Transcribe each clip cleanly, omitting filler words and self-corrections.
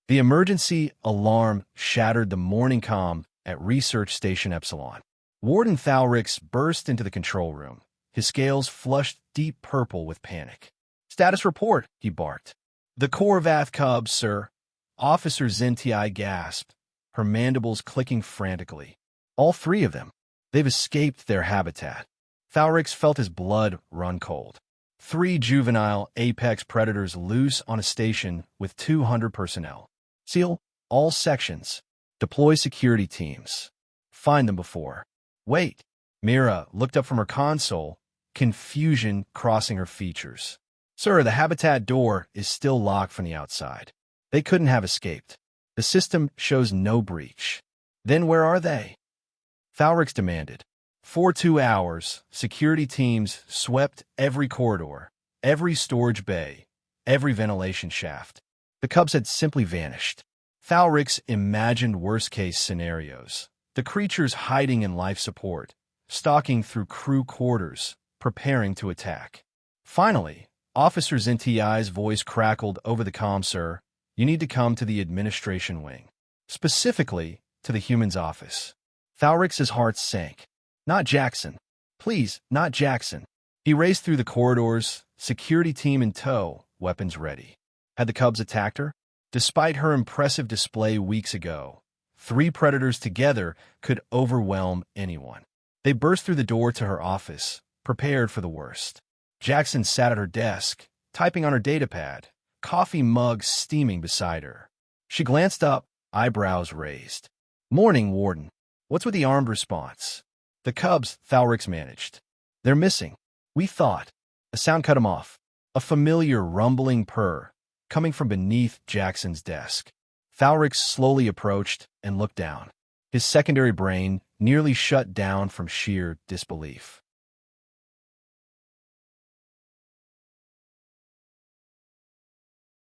The emergency alarm shattered the morning calm at Research Station Epsilon. Warden Thalrix burst into the control room, his scales flushed deep purple with panic. "Status report," he barked. "The Korvath Cubs, sir." Officer Zinti gasped, her mandibles clicking frantically. "All three of them. They've escaped their habitat." Thalrix felt his blood run cold. 3 juvenile apex predators loose on a station with 200 personnel. Seal all sections. Deploy security teams. Find them before. Wait. Mira looked up from her console, confusion crossing her features. "Sir, the habitat door is still locked from the outside. They couldn't have escaped. The system shows no breach." "Then where are they?" Thalrix demanded. For 2 hours, security teams swept every corridor, every storage bay, every ventilation shaft. The cubs had simply vanished. Thalrix imagined worst-case scenarios. The creatures hiding in life support, stalking through crew quarters, preparing to attack. Finally, Officer Zinti's voice crackled over the comm, "Sir, you need to come to the administration wing. Specifically, to the humans' office." Thalrix's heart sank. "Not Jackson. Please, not Jackson." He raced through the corridors, security team in tow, weapons ready. Had the cubs attacked her? Despite her impressive display weeks ago, 3 predators together could overwhelm anyone. They burst through the door to her office, prepared for the worst. Jackson sat at her desk, typing on her datapad, coffee mug steaming beside her. She glanced up, eyebrows raised. "Morning, Warden. What's with the armed response?" "The cubs," Thalrix managed. "They're missing. We thought." A sound cut him off. A familiar rumbling purr, coming from beneath Jackson's desk. Thalrix slowly approached and looked down. His secondary brain nearly shut down from sheer disbelief.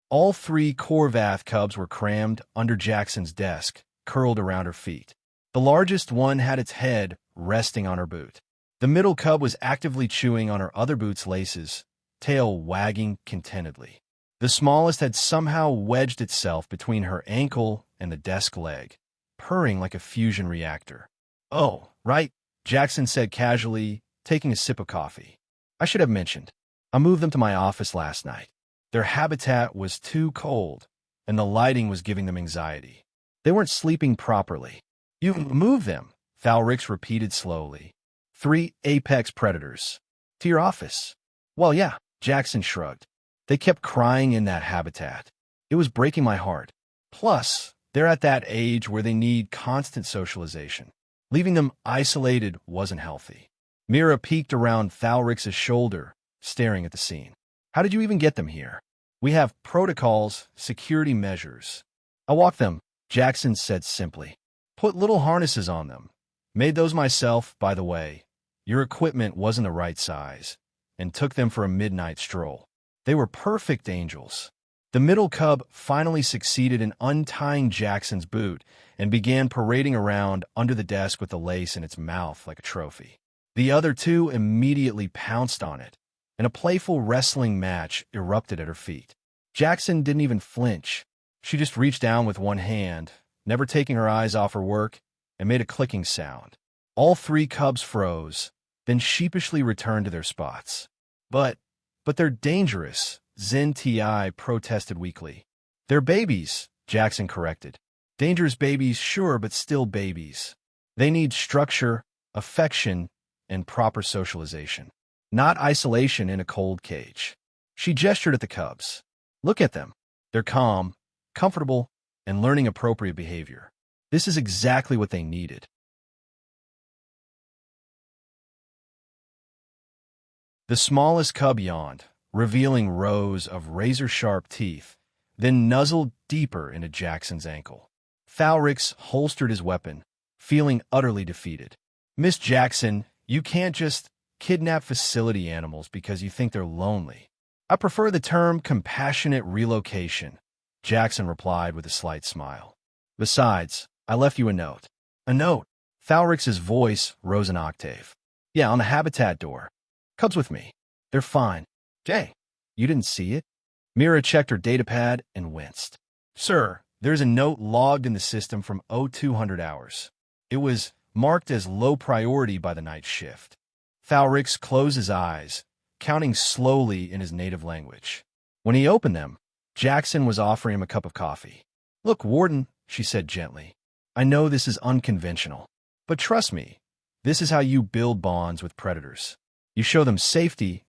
All 3 Korvath cubs were crammed under Jackson's desk, curled around her feet. The largest one had its head resting on her boot. The middle cub was actively chewing on her other boot's laces, tail wagging contentedly. The smallest had somehow wedged itself between her ankle and the desk leg, purring like a fusion reactor. "Oh, right," Jackson said casually, taking a sip of coffee. "I should have mentioned. I moved them to my office last night. Their habitat was too cold, and the lighting was giving them anxiety. They weren't sleeping properly." "You moved them," Thalrix repeated slowly. 3 apex predators. "To your office?" "Well, yeah," Jackson shrugged. "They kept crying in that habitat. It was breaking my heart. Plus, they're at that age where they need constant socialization. Leaving them isolated wasn't healthy." Mira peeked around Thalrix's shoulder, staring at the scene. "How did you even get them here?" "We have protocols, security measures." "I walked them," Jackson said simply. "Put little harnesses on them. Made those myself, by the way. Your equipment wasn't the right size, and took them for a midnight stroll. They were perfect angels." The middle cub finally succeeded in untying Jackson's boot and began parading around under the desk with the lace in its mouth like a trophy. The other 2 immediately pounced on it, and a playful wrestling match erupted at her feet. Jackson didn't even flinch. She just reached down with one hand, never taking her eyes off her work, and made a clicking sound. All 3 cubs froze, then sheepishly returned to their spots. But they're dangerous," Zinti protested weakly. "They're babies," Jackson corrected. "Dangerous babies, sure, but still babies. They need structure, affection, and proper socialization. Not isolation in a cold cage." She gestured at the cubs. "Look at them. They're calm, comfortable, and learning appropriate behavior. This is exactly what they needed." The smallest cub yawned, revealing rows of razor-sharp teeth, then nuzzled deeper into Jackson's ankle. Thalrix holstered his weapon, feeling utterly defeated. "Miss Jackson, you can't just kidnap facility animals because you think they're lonely. I prefer the term compassionate relocation," Jackson replied with a slight smile. "Besides, I left you a note." "A note?" Thalrix's voice rose an octave. "Yeah, on the habitat door. Cubs with me. They're fine." "Jay, you didn't see it?" Mira checked her datapad and winced. "Sir, There's a note logged in the system from 0200 hours. It was marked as low priority by the night shift. Thalrix closed his eyes, counting slowly in his native language. When he opened them, Jackson was offering him a cup of coffee. "Look, Warden," she said gently, "I know this is unconventional, but trust me, this is how you build bonds with predators. You show them safety